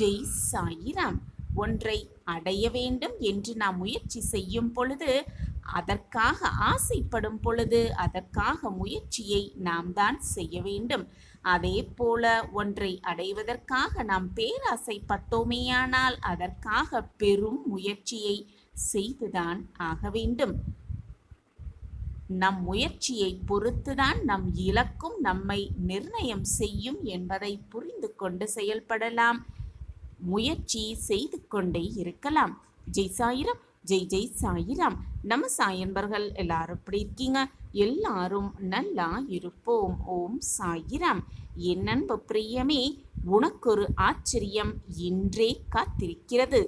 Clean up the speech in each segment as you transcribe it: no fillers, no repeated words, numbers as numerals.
ஜெய் சாயிராம். ஒன்றை அடைய வேண்டும் என்று நாம் முயற்சி செய்யும் பொழுது, அதற்காக ஆசைப்படும் பொழுது, அதற்காக முயற்சியை நாம் தான் செய்ய வேண்டும். அதே போல ஒன்றை அடைவதற்காக நாம் பேராசைப்பட்டோமேயானால் அதற்காக பெரும் முயற்சியை செய்துதான் ஆக வேண்டும். நம் முயற்சியை பொறுத்துதான் நம் இலக்கும் நம்மை நிர்ணயம் செய்யும் என்பதை புரிந்து கொண்டு செயல்படலாம். முயற்சி செய்து கொண்டே இருக்கலாம். ஜெய் சாயிராம். ஜெய் ஜெய் சாயிராம். நம்ம சாயன்பர்கள் எல்லாரும் எப்படி இருக்கீங்க? எல்லாரும் நல்லா இருப்போம். ஓம் சாயிராம். என் அன்பு பிரியமே, உனக்கொரு ஆச்சரியம் இன்றே காத்திருக்கிறது.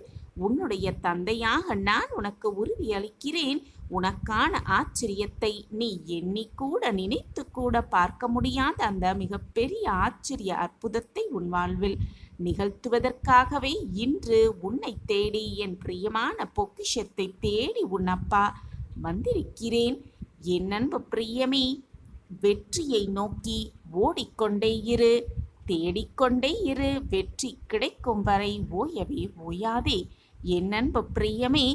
உன்னுடைய தந்தையாக நான் உனக்கு உறுதி அளிக்கிறேன். உனக்கான ஆச்சரியத்தை நீ எண்ணிக்கூட நினைத்து கூட பார்க்க முடியாத அந்த மிகப்பெரிய ஆச்சரிய அற்புதத்தை உன் வாழ்வில் நிகழ்த்துவதற்காகவே இன்று உன்னை தேடி, என் பிரியமான பொக்கிஷத்தை தேடி உன் அப்பா வந்திருக்கிறேன். என் அன்பு பிரியமே, வெற்றியை நோக்கி ஓடிக்கொண்டே இரு, தேடிக்கொண்டே இரு. வெற்றி கிடைக்கும் வரை ஓயவே ஓயாதே. என் அன்பு பிரியமே,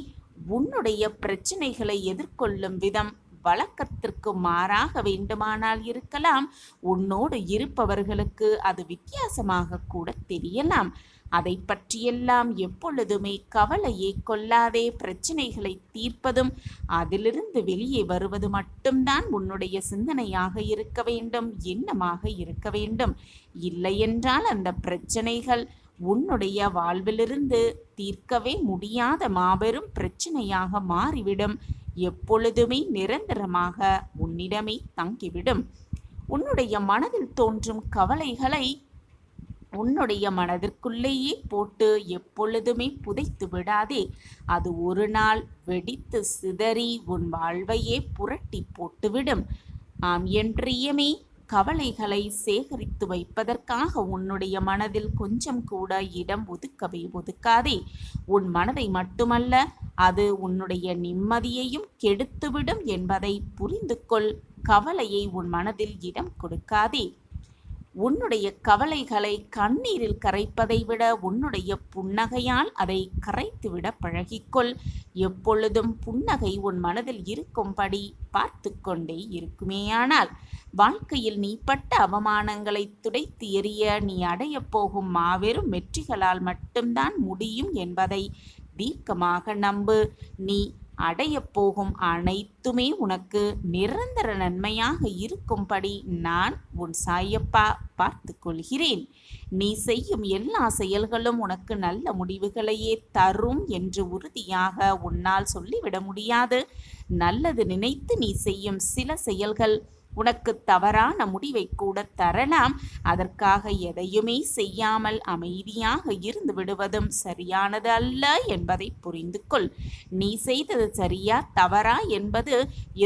உன்னுடைய பிரச்சனைகளை எதிர்கொள்ளும் விதம் வழக்கத்திற்கு மாறாக வேண்டுமானால் இருக்கலாம். உன்னோடு இருப்பவர்களுக்கு அது வித்தியாசமாக கூட தெரியலாம். அதை பற்றியெல்லாம் எப்பொழுதுமே கவலையே கொள்ளாதே. பிரச்சனைகளை தீர்ப்பதும் அதிலிருந்து வெளியே வருவது மட்டும்தான் உன்னுடைய சிந்தனையாக இருக்க வேண்டும், எண்ணமாக இருக்க வேண்டும். இல்லையென்றால் அந்த பிரச்சனைகள் உன்னுடைய வாழ்விலிருந்து தீர்க்கவே முடியாத மாபெரும் பிரச்சனையாக மாறிவிடும். எப்பொழுதுமே நிரந்தரமாக உன்னிடமே தங்கிவிடும். உன்னுடைய மனதில் தோன்றும் கவலைகளை உன்னுடைய மனதிற்குள்ளேயே போட்டு எப்பொழுதுமே புதைத்து விடாதே. அது ஒரு நாள் வெடித்து சிதறி உன் வாழ்வையே புரட்டி போட்டுவிடும். ஆம் என் பிரியமே, கவலைகளை சேகரித்து வைப்பதற்காக உன்னுடைய மனதில் கொஞ்சம் கூட இடம் ஒதுக்கவே ஒதுக்காதே. உன் மனதை மட்டுமல்ல, அது உன்னுடைய நிம்மதியையும் கெடுத்துவிடும் என்பதை புரிந்து கொள். கவலையை உன் மனதில் இடம் கொடுக்காதே. உன்னுடைய கவலைகளை கண்ணீரில் கரைப்பதை விட உன்னுடைய புன்னகையால் அதை கரைத்துவிட பழகிக்கொள். எப்பொழுதும் புன்னகை உன் மனதில் இருக்கும்படி பார்த்து கொண்டே இருக்குமேயானால் வாழ்க்கையில் நீ பட்ட அவமானங்களை துடைத்து எறிய நீ அடையப் போகும் மாபெரும் வெற்றிகளால் மட்டும்தான் முடியும் என்பதை தீர்க்கமாக நம்பு. நீ அடையப் போகும் அனைத்துமே உனக்கு நிரந்தர நன்மையாக இருக்கும்படி நான் உன் சாயப்பா பார்த்து கொள்கிறேன். நீ செய்யும் எல்லா செயல்களும் உனக்கு நல்ல முடிவுகளையே தரும் என்று உறுதியாக உன்னால் சொல்லிவிட முடியாது. நல்லது நினைத்து நீ செய்யும் சில செயல்கள் உனக்கு தவறான முடிவை கூட தரலாம். அதற்காக எதையுமே செய்யாமல் அமைதியாக இருந்து விடுவதும் சரியானது அல்ல என்பதை புரிந்து கொள். நீ செய்தது சரியா தவறா என்பது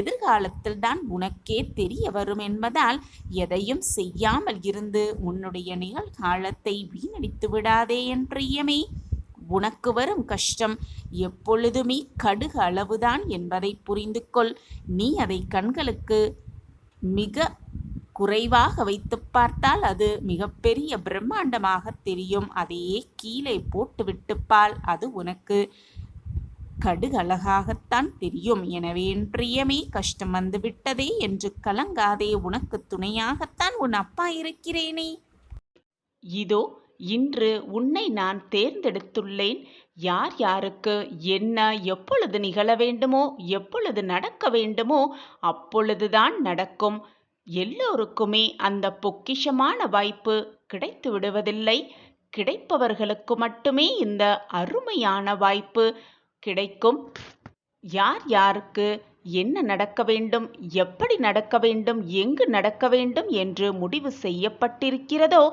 எதிர்காலத்தில் தான் உனக்கே தெரிய வரும் என்பதால் எதையும் செய்யாமல் இருந்து உன்னுடைய நிகழ்காலத்தை வீணடித்து விடாதே என் பிரியமே. உனக்கு வரும் கஷ்டம் எப்பொழுதுமே கடுகு அளவுதான் என்பதை புரிந்து கொள். நீ அதை கண்களுக்கு மிக குறைவாக வைத்து பார்த்தால் அது மிகப்பெரிய பிரம்மாண்டமாக தெரியும். அதையே கீழே போட்டு விட்டுப்பால், அது உனக்கு கடுகழகாகத்தான் தெரியும். எனவே என் பிரியமே, கஷ்டம் வந்து விட்டதே என்று கலங்காதே. உனக்கு துணையாகத்தான் உன் அப்பா இருக்கிறேனே. இதோ இன்று உன்னை நான் தேர்ந்தெடுத்துள்ளேன். யார் யாருக்கு என்ன எப்பொழுது நிகழ வேண்டுமோ, எப்பொழுது நடக்க வேண்டுமோ அப்பொழுதுதான் நடக்கும். எல்லோருக்குமே அந்த பொக்கிஷமான வாய்ப்பு கிடைத்து விடுவதில்லை. கிடைப்பவர்களுக்கு மட்டுமே இந்த அருமையான வாய்ப்பு கிடைக்கும். யார் யாருக்கு என்ன நடக்க வேண்டும், எப்படி நடக்க வேண்டும், எங்கு நடக்க வேண்டும் என்று முடிவு செய்யப்பட்டிருக்கிறதோ,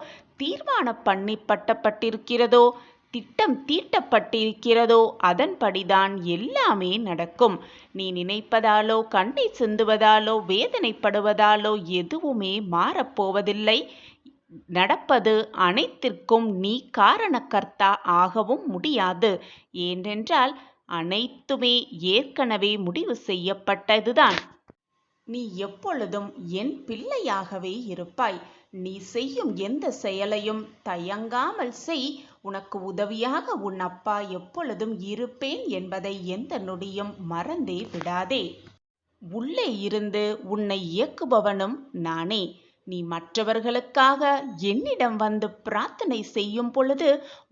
தீர்மானம் பண்ணப்பட்டிருக்கிறதோ, திட்டம் தீட்டப்பட்டிருக்கிறதோ அதன்படிதான் எல்லாமே நடக்கும். நீ நினைப்பதாலோ கண்ணீர் சிந்துவதாலோ வேதனைப்படுவதாலோ எதுவுமே மாறப்போவதில்லை. நடப்பது அனைத்திற்கும் நீ காரணக்கர்த்தா ஆகவும் முடியாது. ஏனென்றால் அனைத்துமே ஏற்கனவே முடிவு செய்யப்பட்டதுதான். நீ எப்பொழுதும் என் பிள்ளையாகவே இருப்பாய். நீ செய்யும் எந்த செயலையும் தயங்காமல் செய். உனக்கு உதவியாக உன் அப்பா எப்பொழுதும் இருப்பேன் என்பதை எந்த நொடியும் மறந்தே விடாதே. உள்ளே இருந்து உன்னை இயக்குபவனும் நானே. நீ மற்றவர்களுக்காக என்னிடம் வந்து பிரார்த்தனை செய்யும் பொழுது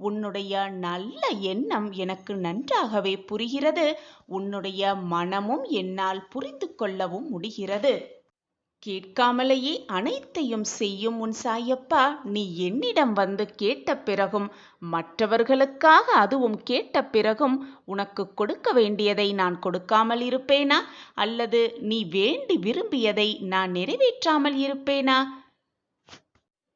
உன்னுடைய நல்ல எண்ணம் எனக்கு நன்றாகவே புரிகிறது. உன்னுடைய மனமும் என்னால் புரிந்து கொள்ளவும் முடிகிறது. கேட்காமலேயே அனைத்தையும் செய்யும் உன் சாயப்பா, நீ என்னிடம் வந்து கேட்ட பிறகும், மற்றவர்களுக்காக அதுவும் கேட்ட பிறகும் உனக்கு கொடுக்க வேண்டியதை நான் கொடுக்காமல் இருப்பேனா? அல்லது நீ வேண்டி விரும்பியதை நான் நிறைவேற்றாமல் இருப்பேனா?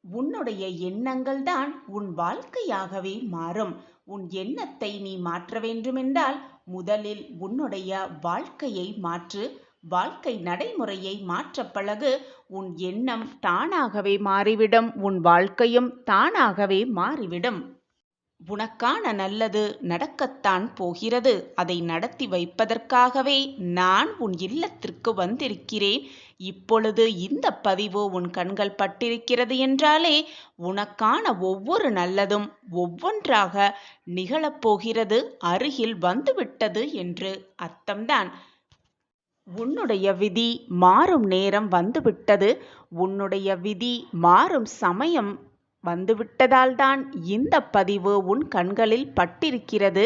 உன்னுடைய எண்ணங்கள் தான் உன் வாழ்க்கையாகவே மாறும். உன் எண்ணத்தை நீ மாற்ற வேண்டுமென்றால் முதலில் உன்னுடைய வாழ்க்கையை மாற்று. வாழ்க்கை நடைமுறையை மாற்ற பழகு. உன் எண்ணம் தானாகவே மாறிவிடும். உன் வாழ்க்கையும் தானாகவே மாறிவிடும். உனக்கான நல்லது நடக்கத்தான் போகிறது. அதை நடத்தி வைப்பதற்காகவே நான் உன் இல்லத்திற்கு வந்திருக்கிறேன். இப்பொழுது இந்த பதிவு உன் கண்கள் பட்டிருக்கிறது என்றாலே உனக்கான ஒவ்வொரு நல்லதும் ஒவ்வொன்றாக நிகழப்போகிறது, அருகில் வந்துவிட்டது என்று அர்த்தம்தான். உன்னுடைய விதி மாறும் நேரம் வந்துவிட்டது. உன்னுடைய விதி மாறும் சமயம் வந்துவிட்டதால்தான் இந்த பதிவு உன் கண்களில் பட்டிருக்கிறது.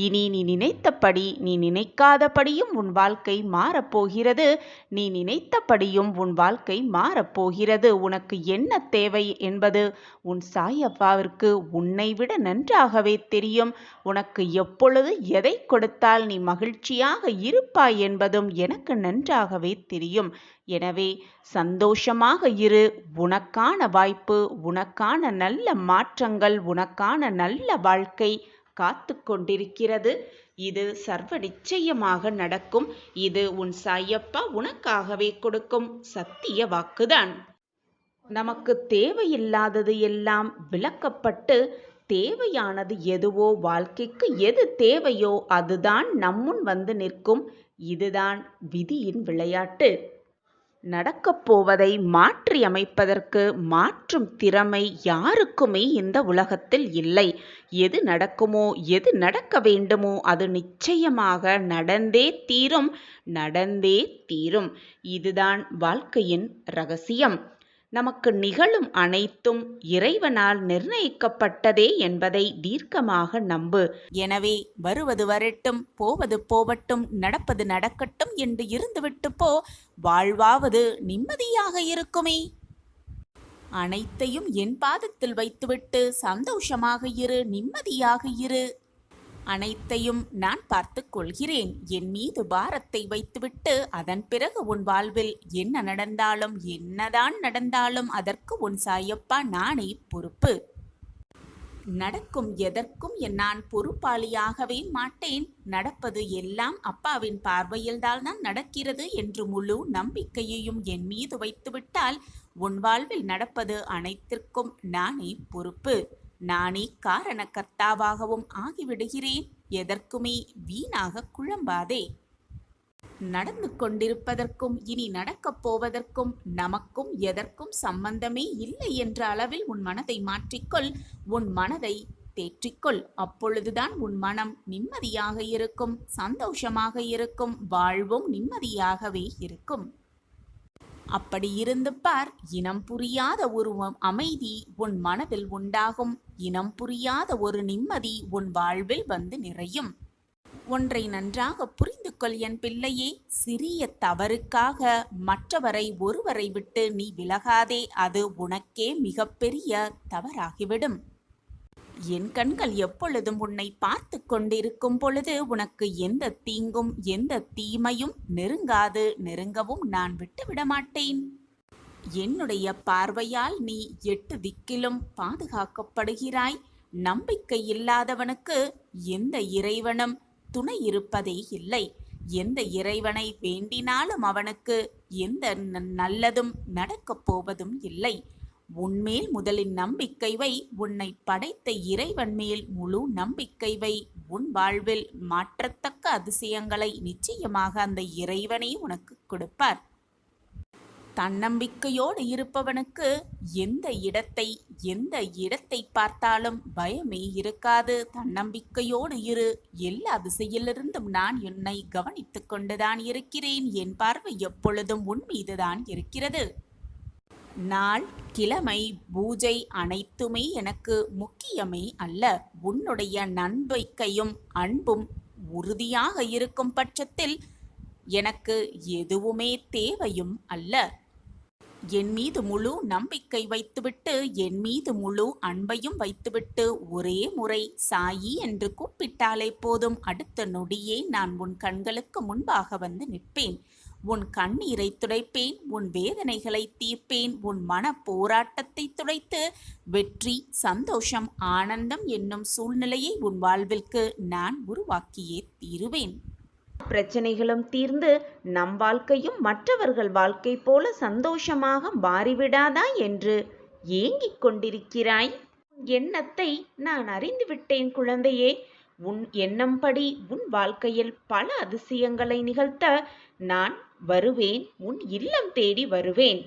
இனி நீ நினைத்தபடி, நீ நினைக்காதபடியும் உன் வாழ்க்கை மாறப்போகிறது. நீ நினைத்தபடியும் உன் வாழ்க்கை மாறப்போகிறது. உனக்கு என்ன தேவை என்பது உன் சாயப்பாவிற்கு உன்னை விட நன்றாகவே தெரியும். உனக்கு எப்பொழுது எதை கொடுத்தால் நீ மகிழ்ச்சியாக இருப்பாய் என்பதும் எனக்கு நன்றாகவே தெரியும். எனவே சந்தோஷமாக இரு. உனக்கான வாய்ப்பு, உனக்கான நல்ல மாற்றங்கள், உனக்கான நல்ல வாழ்க்கை காத்து கொண்டிருக்கிறது. இது சர்வ நிச்சயமாக நடக்கும். இது உன் சாயப்பா உனக்காகவே கொடுக்கும் சத்திய வாக்குதான். நமக்கு தேவையில்லாதது எல்லாம் விலக்கப்பட்டு தேவையானது எதுவோ, வாழ்க்கைக்கு எது தேவையோ அதுதான் நம்முன் வந்து நிற்கும். இதுதான் விதியின் விளையாட்டு. நடக்கப் போவதை மாற்றி அமைப்பதற்கு மாற்றும் திறமை யாருக்குமே இந்த உலகத்தில் இல்லை. எது நடக்குமோ, எது நடக்க வேண்டுமோ அது நிச்சயமாக நடந்தே தீரும், நடந்தே தீரும். இதுதான் வாழ்க்கையின் ரகசியம். நமக்கு நிகழும் அனைத்தும் இறைவனால் நிர்ணயிக்கப்பட்டதே என்பதை தீர்க்கமாக நம்பு. எனவே வருவது வரட்டும், போவது போவட்டும், நடப்பது நடக்கட்டும் என்று இருந்துவிட்டு போ. வாழ்வாவது நிம்மதியாக இருக்குமே. அனைத்தையும் என் பாதத்தில் வைத்துவிட்டு சந்தோஷமாக இரு, நிம்மதியாக இரு. அனைத்தையும் நான் பார்த்துக் கொள்கிறேன். என் மீது பாரத்தை வைத்துவிட்டு அதன் பிறகு உன் வாழ்வில் என்ன நடந்தாலும், என்னதான் நடந்தாலும் அதற்கு உன் சாயப்பா நானே பொறுப்பு. நடக்கும் எதற்கும் நான் பொறுப்பாளியாகவே மாட்டேன். நடப்பது எல்லாம் அப்பாவின் பார்வையில்தான் நடக்கிறது என்று முழு நம்பிக்கையையும் என் மீது வைத்துவிட்டால் உன் வாழ்வில் நடப்பது அனைத்திற்கும் நானே பொறுப்பு. நானே காரணக்கர்த்தாவாகவும் ஆகிவிடுகிறேன். எதற்குமே வீணாக குழம்பாதே. நடந்து கொண்டிருப்பதற்கும் இனி நடக்கப் போவதற்கும் நமக்கும் எதற்கும் சம்பந்தமே இல்லை என்ற அளவில் உன் மனதை மாற்றிக்கொள். உன் மனதை தேற்றிக்கொள். அப்பொழுதுதான் உன் மனம் நிம்மதியாக இருக்கும், சந்தோஷமாக இருக்கும், வாழ்வும் நிம்மதியாகவே இருக்கும். அப்படி இருந்து பார். இனம் புரியாத ஒரு அமைதி உன் மனதில் உண்டாகும். இனம் புரியாத ஒரு நிம்மதி உன் வாழ்வில் வந்து நிறையும். ஒன்றை நன்றாக புரிந்து கொள் என் பிள்ளையே. சிறிய தவறுக்காக மற்றவரை, ஒருவரை விட்டு நீ விலகாதே. அது உனக்கே மிகப்பெரிய தவறாகிவிடும். என் கண்கள் எப்பொழுதும் உன்னை பார்த்து கொண்டிருக்கும் பொழுது உனக்கு எந்த தீங்கும் எந்த தீமையும் நெருங்காது. நெருங்கவும் நான் விட்டுவிட மாட்டேன். என்னுடைய பார்வையால் நீ 8 திக்கிலும் பாதுகாக்கப்படுகிறாய். நம்பிக்கை இல்லாதவனுக்கு எந்த இறைவனும் துணை இருப்பதே இல்லை. எந்த இறைவனை வேண்டினாலும் அவனுக்கு எந்த நல்லதும் நடக்கப் போவதும் இல்லை. உன்மேல் முதலில் நம்பிக்கை வை. உன்னை படைத்த இறைவன் மேல் முழு நம்பிக்கை வை. உன் வாழ்வில் மாற்றத்தக்க அதிசயங்களை நிச்சயமாக அந்த இறைவனே உனக்கு கொடுப்பார். தன்னம்பிக்கையோடு இருப்பவனுக்கு எந்த இடத்தை பார்த்தாலும் பயமே இருக்காது. தன்னம்பிக்கையோடு இரு. எல்லா திசையிலிருந்தும் நான் உன்னை கவனித்துக் கொண்டுதான் இருக்கிறேன். என் பார்வை எப்பொழுதும் உன் மீதுதான் இருக்கிறது. நாள், கிழமை, பூஜை அனைத்துமே எனக்கு முக்கியமே அல்ல. உன்னுடைய நம்பிக்கையும் அன்பும் உறுதியாக இருக்கும் பட்சத்தில் எனக்கு எதுவுமே தேவையும் அல்ல. என் மீது முழு நம்பிக்கை வைத்துவிட்டு, என் மீது முழு அன்பையும் வைத்துவிட்டு ஒரே முறை சாயி என்று கூப்பிட்டாலே போதும். அடுத்த நொடியே நான் உன் கண்களுக்கு முன்பாக வந்து நிற்பேன். உன் கண்ணீரை துடைப்பேன். உன் வேதனைகளை தீர்ப்பேன். உன் மன போராட்டத்தை துடைத்து வெற்றி, சந்தோஷம், ஆனந்தம் என்னும் சூழ்நிலையை உன் வாழ்விற்கு நான் உருவாக்கியே தீருவேன். பிரச்சனைகளும் தீர்ந்து நம் வாழ்க்கையும் மற்றவர்கள் வாழ்க்கை போல சந்தோஷமாக மாறிவிடாதா என்று ஏங்கிக் கொண்டிருக்கிறாய்? உன் எண்ணத்தை நான் அறிந்துவிட்டேன் குழந்தையே. உன் எண்ணம்படி உன் வாழ்க்கையில் பல அதிசயங்களை நிகழ்த்த நான் வருவேன். உன் இல்லம் தேடி வருவேன்.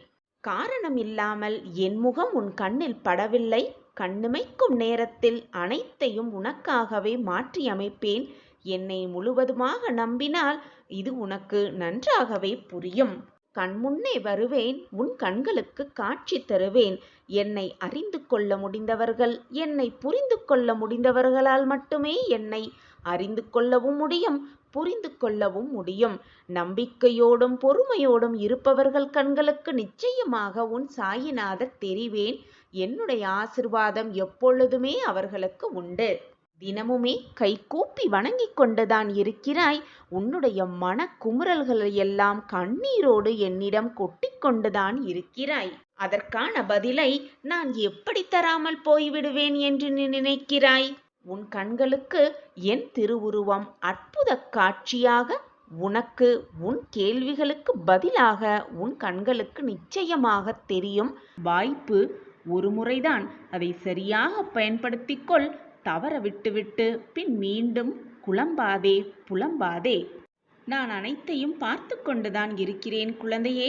காரணம் இல்லாமல் என் முகம் உன் கண்ணில் படவில்லை. கண்ணிமைக்கும் நேரத்தில் அனைத்தையும் உனக்காகவே மாற்றி அமைப்பேன். என்னை முழுவதுமாக நம்பினால் இது உனக்கு நன்றாகவே புரியும். கண்முன்னே வருவேன். உன் கண்களுக்கு காட்சி தருவேன். என்னை அறிந்து கொள்ள முடிந்தவர்கள், என்னை புரிந்து கொள்ள முடிந்தவர்களால் மட்டுமே என்னை அறிந்து கொள்ளவும் முடியும், புரிந்து கொள்ளவும் முடியும். நம்பிக்கையோடும் பொறுமையோடும் இருப்பவர்கள் கண்களுக்கு நிச்சயமாக உன் சாயிநாதர் தெரிவேன். என்னுடைய ஆசிர்வாதம் எப்பொழுதுமே அவர்களுக்கு உண்டு. தினமுமே கைகூப்பி வணங்கிக் கொண்டுதான் இருக்கிறாய். உன்னுடைய மன குமுறல்களை எல்லாம் கண்ணீரோடு என்னிடம் கொட்டிக் கொண்டுதான் இருக்கிறாய். அதற்கான பதிலை நான் எப்படி தராமல் போய்விடுவேன் என்று நீ நினைக்கிறாய்? உன் கண்களுக்கு என் திருவுருவம் அற்புத காட்சியாக உனக்கு உன் கேள்விகளுக்கு பதிலாக உன் கண்களுக்கு நிச்சயமாக தெரியும். வாய்ப்பு ஒரு முறைதான். அதை சரியாக பயன்படுத்திக்கொள். தவற விட்டுவிட்டு பின் மீண்டும் குழம்பாதே, புலம்பாதே. நான் அனைத்தையும் பார்த்து கொண்டுதான் இருக்கிறேன் குழந்தையே.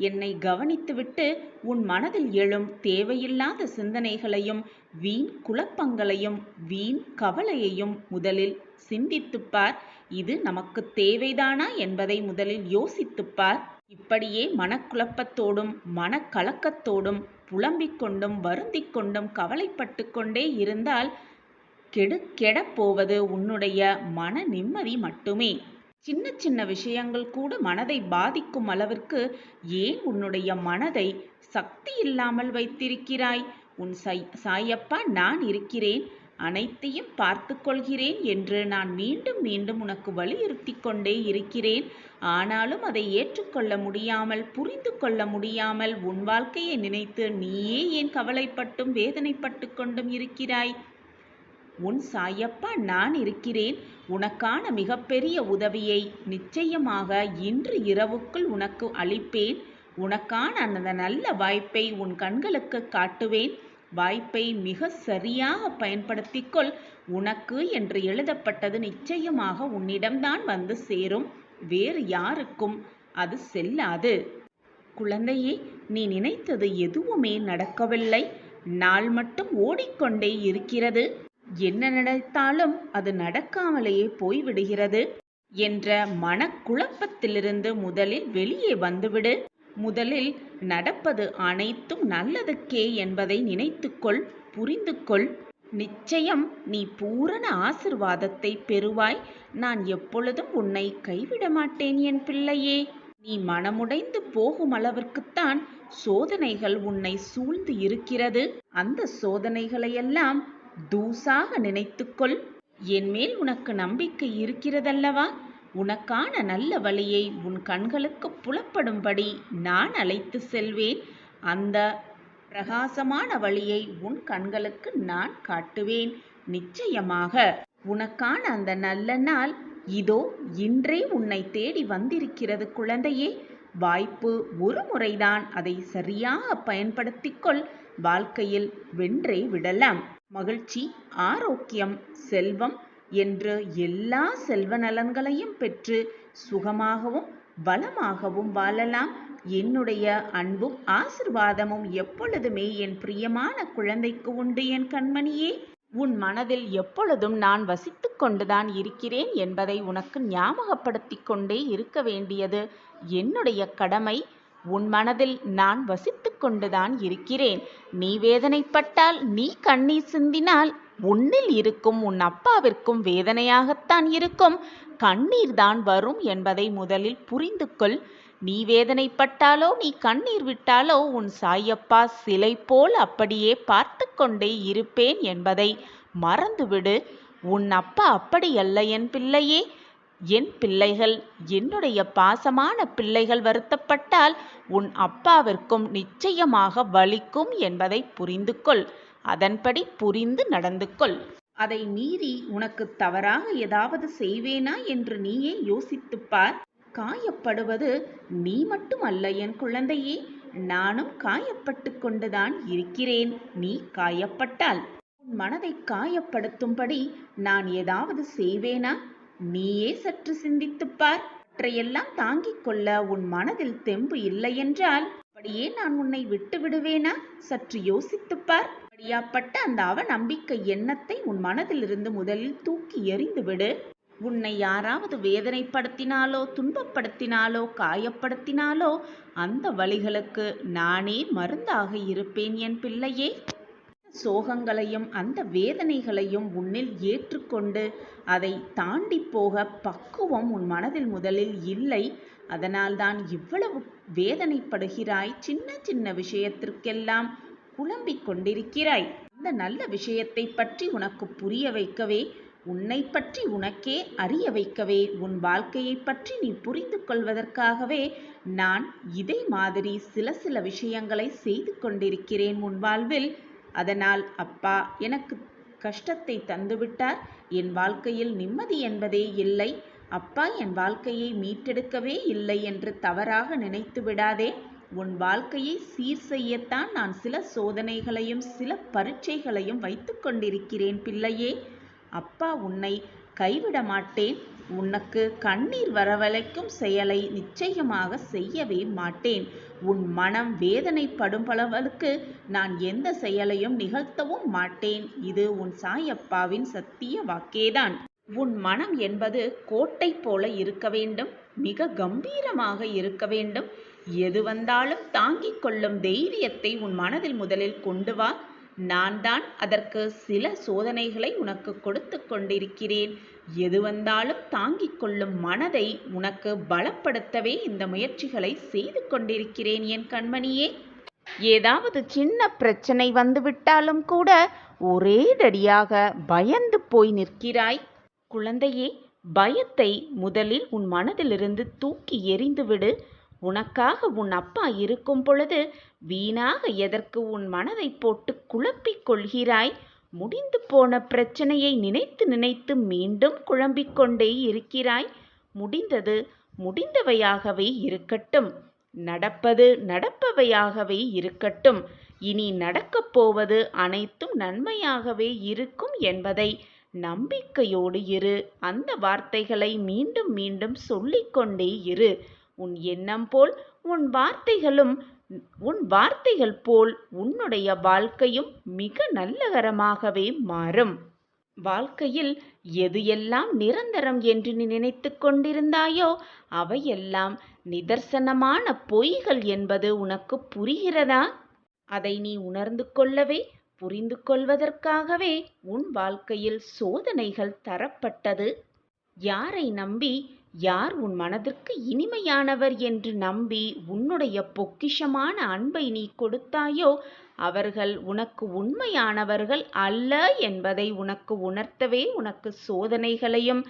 என்னை கவனித்துவிட்டு உன் மனதில் எழும் தேவையில்லாத சிந்தனைகளையும் வீண் குழப்பங்களையும் வீண் கவலையையும் முதலில் சிந்தித்துப்பார். இது நமக்கு தேவைதானா என்பதை முதலில் யோசித்துப்பார். இப்படியே மனக்குழப்பத்தோடும் மனக்கலக்கத்தோடும் புலம்பிக் கொண்டும் வருந்திக் கொண்டும் கவலைப்பட்டு கொண்டே இருந்தால் கெடப்போவது உன்னுடைய மன நிம்மதி மட்டுமே. சின்ன சின்ன விஷயங்கள் கூட மனதை பாதிக்கும் அளவிற்கு ஏன் உன்னுடைய மனதை சக்தி இல்லாமல் வைத்திருக்கிறாய்? உன் சாயப்பா நான் இருக்கிறேன், அனைத்தையும் பார்த்து கொள்கிறேன் என்று நான் மீண்டும் மீண்டும் உனக்கு வலியுறுத்தி கொண்டே இருக்கிறேன். ஆனாலும் அதை ஏற்றுக்கொள்ள முடியாமல், புரிந்து கொள்ள முடியாமல் உன் வாழ்க்கையை நினைத்து நீயே ஏன் கவலைப்பட்டும் வேதனைப்பட்டு கொண்டும் இருக்கிறாய்? உன் சாயப்பா நான் இருக்கிறேன். உனக்கான மிகப்பெரிய உதவியை நிச்சயமாக இன்று இரவுக்குள் உனக்கு அளிப்பேன். உனக்கான அந்த நல்ல வாய்ப்பை உன் கண்களுக்கு காட்டுவேன். வாய்ப்பை மிக சரியாக பயன்படுத்திக்கொள். உனக்கு என்று எழுதப்பட்டது நிச்சயமாக உன்னிடம்தான் வந்து சேரும். வேறு யாருக்கும் அது செல்லாது. குழந்தையே, நீ நினைத்தது எதுவுமே நடக்கவில்லை. நாள் மட்டும் ஓடிக்கொண்டே இருக்கிறது. என்ன நினைத்தாலும் அது நடக்காமலேயே போய்விடுகிறது என்ற மனக்குழப்பத்திலிருந்து முதலில் வெளியே வந்துவிடு. முதலில் நடப்பது அனைத்தும் நல்லதுக்கே என்பதை நினைத்துக்கொள், புரிந்து கொள். நிச்சயம் நீ பூரண ஆசிர்வாதத்தை பெறுவாய். நான் எப்பொழுதும் உன்னை கைவிட மாட்டேன் என் பிள்ளையே. நீ மனமுடைந்து போகும் அளவிற்குத்தான் சோதனைகள் உன்னை சூழ்ந்து இருக்கிறது. அந்த சோதனைகளையெல்லாம் தூசாக நினைத்துக்கொள். என் மேல் உனக்கு நம்பிக்கை இருக்கிறதல்லவா? உனக்கான நல்ல வழியை உன் கண்களுக்கு புலப்படும்படி நான் அழைத்து செல்வேன். அந்த பிரகாசமான வழியை உன் கண்களுக்கு நான் காட்டுவேன். நிச்சயமாக உனக்கான அந்த நல்ல நாள் இதோ இன்றே உன்னை தேடி வந்திருக்கிறது குழந்தையே. வாய்ப்பு ஒரு முறைதான். அதை சரியாக பயன்படுத்திக்கொள். வாழ்க்கையில் வென்றே விடலாம். மகிழ்ச்சி, ஆரோக்கியம், செல்வம் என்று எல்லா செல்வ நலன்களையும் பெற்று சுகமாகவும் வளமாகவும் வாழலாம். என்னுடைய அன்பும் ஆசிர்வாதமும் எப்பொழுதுமே என் பிரியமான குழந்தைக்கு உண்டு என் கண்மணியே. உன் மனதில் எப்பொழுதும் நான் வசித்துக் கொண்டுதான் இருக்கிறேன் என்பதை உனக்கு ஞாபகப்படுத்திக் கொண்டே இருக்க வேண்டியது என்னுடைய கடமை. உன் மனதில் நான் வசித்துக் கொண்டுதான் இருக்கிறேன். நீ வேதனைப்பட்டால், நீ கண்ணீர் சிந்தினால் உன்னில் இருக்கும் உன் அப்பாவிற்கும் வேதனையாகத்தான் இருக்கும். கண்ணீர் தான் வரும் என்பதை முதலில் புரிந்து கொள். நீ வேதனைப்பட்டாலோ, நீ கண்ணீர் விட்டாலோ உன் சாயப்பா சிலை போல் அப்படியே பார்த்து கொண்டே இருப்பேன் என்பதை மறந்துவிடு. உன் அப்பா அப்படியல்ல என் பிள்ளையே. என் பிள்ளைகள், என்னுடைய பாசமான பிள்ளைகள் வருத்தப்பட்டால் உன் அப்பாவிற்கும் நிச்சயமாக வலிக்கும் என்பதை புரிந்து கொள். அதன்படி புரிந்து நடந்து கொள். அதை மீறி உனக்கு தவறாக ஏதாவது செய்வேனா என்று நீயே யோசித்துப்பார். காயப்படுவது நீ மட்டும் அல்ல என் குழந்தையே, நானும் காயப்பட்டு கொண்டுதான் இருக்கிறேன். நீ காயப்பட்டால் உன் மனதை காயப்படுத்தும்படி நான் ஏதாவது செய்வேனா? நீயே சற்று சிந்தித்துப்பார். அவற்றையெல்லாம் தாங்கிக் கொள்ள உன் மனதில் தெம்பு இல்லை என்றால் அப்படியே நான் உன்னை விட்டு விடுவேனா? சற்று யோசித்துப்பார். அப்படியாப்பட்ட அந்த அவநம்பிக்கை எண்ணத்தை உன் மனதிலிருந்து முதலில் தூக்கி எறிந்துவிடு. உன்னை யாராவது வேதனைப்படுத்தினாலோ, துன்பப்படுத்தினாலோ, காயப்படுத்தினாலோ அந்த வலிகளுக்கு நானே மருந்தாக இருப்பேன் என் பிள்ளையே. சோகங்களையும் அந்த வேதனைகளையும் உன்னில் ஏற்றுக்கொண்டு அதை தாண்டி போக பக்குவம் உன் மனதில் முதலில் இல்லை. அதனால்தான் இவ்வளவு வேதனைப்படுகிறாய். சின்ன சின்ன விஷயத்திற்கெல்லாம் குழம்பிக் கொண்டிருக்கிறாய். அந்த நல்ல விஷயத்தை பற்றி உனக்கு புரிய வைக்கவே, உன்னை பற்றி உனக்கே அறிய வைக்கவே, உன் வாழ்க்கையை பற்றி நீ புரிந்து கொள்வதற்காகவே நான் இதை மாதிரி சில விஷயங்களை செய்து கொண்டிருக்கிறேன் உன் வாழ்வில். அதனால் அப்பா எனக்கு கஷ்டத்தை தந்துவிட்டார், என் வாழ்க்கையில் நிம்மதி என்பதே இல்லை, அப்பா என் வாழ்க்கையை மீட்டெடுக்கவே இல்லை என்று தவறாக நினைத்து விடாதே. உன் வாழ்க்கையை சீர் செய்யத்தான் நான் சில சோதனைகளையும் சில பரீட்சைகளையும் வைத்து கொண்டிருக்கிறேன் பிள்ளையே. அப்பா உன்னை கைவிட மாட்டேன். உனக்கு கண்ணீர் வரவழைக்கும் செயலை நிச்சயமாக செய்யவே மாட்டேன். உன் மனம் வேதனைப்படும் அளவுக்கு நான் எந்த செயலையும் நிகழ்த்தவும் மாட்டேன். இது உன் சாயப்பாவின் சத்திய வாக்கேதான். உன் மனம் என்பது கோட்டை போல இருக்க வேண்டும், மிக கம்பீரமாக இருக்க வேண்டும். எது வந்தாலும் தாங்கிக் கொள்ளும் தைரியத்தை உன் மனதில் முதலில் கொண்டு வா. நான் தான் அதற்கு சில சோதனைகளை உனக்கு கொடுத்து கொண்டிருக்கிறேன். எது வந்தாலும் தாங்கிக் கொள்ளும் மனதை உனக்கு பலப்படுத்தவே இந்த முயற்சிகளை செய்து கொண்டிருக்கிறேன் என் கண்மணியே. ஏதாவது சின்ன பிரச்சனை வந்துவிட்டாலும் கூட ஒரேடடியாக பயந்து போய் நிற்கிறாய். குழந்தையே, பயத்தை முதலில் உன் மனதிலிருந்து தூக்கி எறிந்துவிடு. உனக்காக உன் அப்பா இருக்கும் பொழுது வீணாக எதற்கு உன் மனதை போட்டு குழப்பிக் கொள்கிறாய்? முடிந்து போன பிரச்சனையை நினைத்து நினைத்து மீண்டும் குழம்பிக் கொண்டே இருக்கிறாய். முடிந்தது முடிந்தவையாகவே இருக்கட்டும், நடப்பது நடப்பவையாகவே இருக்கட்டும். இனி நடக்கப் போவது அனைத்தும் நன்மையாகவே இருக்கும் என்பதை நம்பிக்கையோடு இரு. அந்த வார்த்தைகளை மீண்டும் மீண்டும் சொல்லிக்கொண்டே இரு. உன் எண்ணம் போல் உன் வார்த்தைகள் போல் உன்னுடைய வாழ்க்கையும் மிக நல்லகரமாகவே மாறும். வாழ்க்கையில் எது எல்லாம் நிரந்தரம் என்று நீ நினைத்து கொண்டிருந்தாயோ அவையெல்லாம் நிதர்சனமான பொய்கள் என்பது உனக்கு புரிகிறதா? அதை நீ உணர்ந்து கொள்ளவே, புரிந்து கொள்வதற்காகவே உன் வாழ்க்கையில் சோதனைகள் தரப்பட்டது. யாரை நம்பி, யார் உன் மனதிற்கு இனிமையானவர் என்று நம்பி உன்னுடைய பொக்கிஷமான அன்பை நீ கொடுத்தாயோ அவர்கள் உனக்கு உண்மையானவர்கள் அல்ல என்பதை உனக்கு உணர்த்தவே உனக்கு சோதனைகளையும்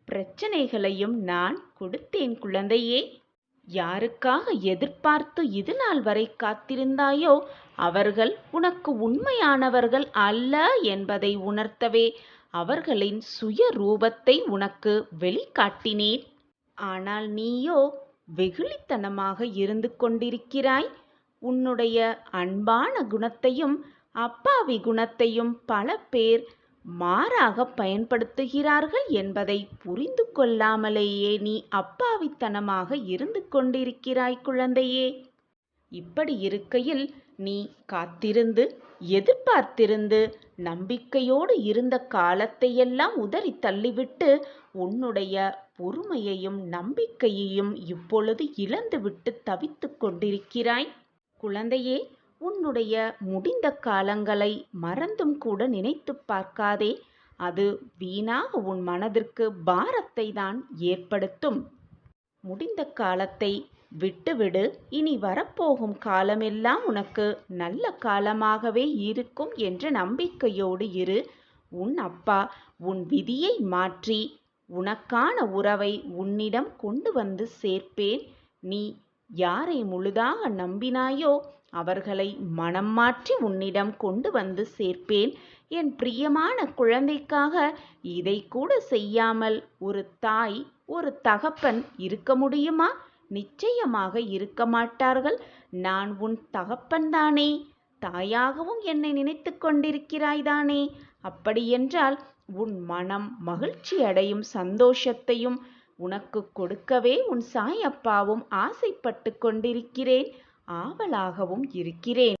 பிரச்சனைகளையும் நான் கொடுத்தேன் குழந்தையே. யாருக்காக எதிர்பார்த்து இது நாள் வரை காத்திருந்தாயோ அவர்கள் உனக்கு உண்மையானவர்கள் அல்ல என்பதை உணர்த்தவே அவர்களின் சுய ரூபத்தை உனக்கு வெளிக்காட்டினேன். ஆனால் நீயோ வெகுளித்தனமாக இருந்து கொண்டிருக்கிறாய். உன்னுடைய அன்பான குணத்தையும் அப்பாவி குணத்தையும் பல பேர் மாறாக பயன்படுத்துகிறார்கள் என்பதை புரிந்து கொள்ளாமலேயே நீ அப்பாவித்தனமாக இருந்து கொண்டிருக்கிறாய் குழந்தையே. இப்படி இருக்கையில் நீ காத்திருந்து எதிர்பார்த்திருந்து நம்பிக்கையோடு இருந்த காலத்தையெல்லாம் உதறி தள்ளிவிட்டு உன்னுடைய பொறுமையையும் நம்பிக்கையையும் இப்பொழுது இழந்துவிட்டு தவித்துக் கொண்டிருக்கிறாய். குழந்தையே, உன்னுடைய முடிந்த காலங்களை மறந்தும் கூட நினைத்துப் பார்க்காதே. அது வீணாக உன் மனதிற்கு பாரத்தை தான் ஏற்படுத்தும். முடிந்த காலத்தை விட்டுவிடு. இனி வரப்போகும் காலமெல்லாம் உனக்கு நல்ல காலமாகவே இருக்கும் என்ற நம்பிக்கையோடு இரு. உன் அப்பா உன் விதியை மாற்றி உனக்கான உறவை உன்னிடம் கொண்டு வந்து சேர்ப்பேன். நீ யாரை முழுதாக நம்பினாயோ அவர்களை மனம் மாற்றி உன்னிடம் கொண்டு வந்து சேர்ப்பேன். என் பிரியமான குழந்தைக்காக இதை கூட செய்யாமல் ஒரு தாய் ஒரு தகப்பன் இருக்க முடியுமா? நிச்சயமாக இருக்க மாட்டார்கள். நான் உன் தகப்பன்தானே, தாயாகவும் என்னை நினைத்து கொண்டிருக்கிறாய்தானே. அப்படியென்றால் உன் மனம் மகிழ்ச்சி அடையும் சந்தோஷத்தையும் உனக்கு கொடுக்கவே உன் சாயப்பாவும் ஆசைப்பட்டு கொண்டிருக்கிறேன், ஆவலாகவும் இருக்கிறேன்.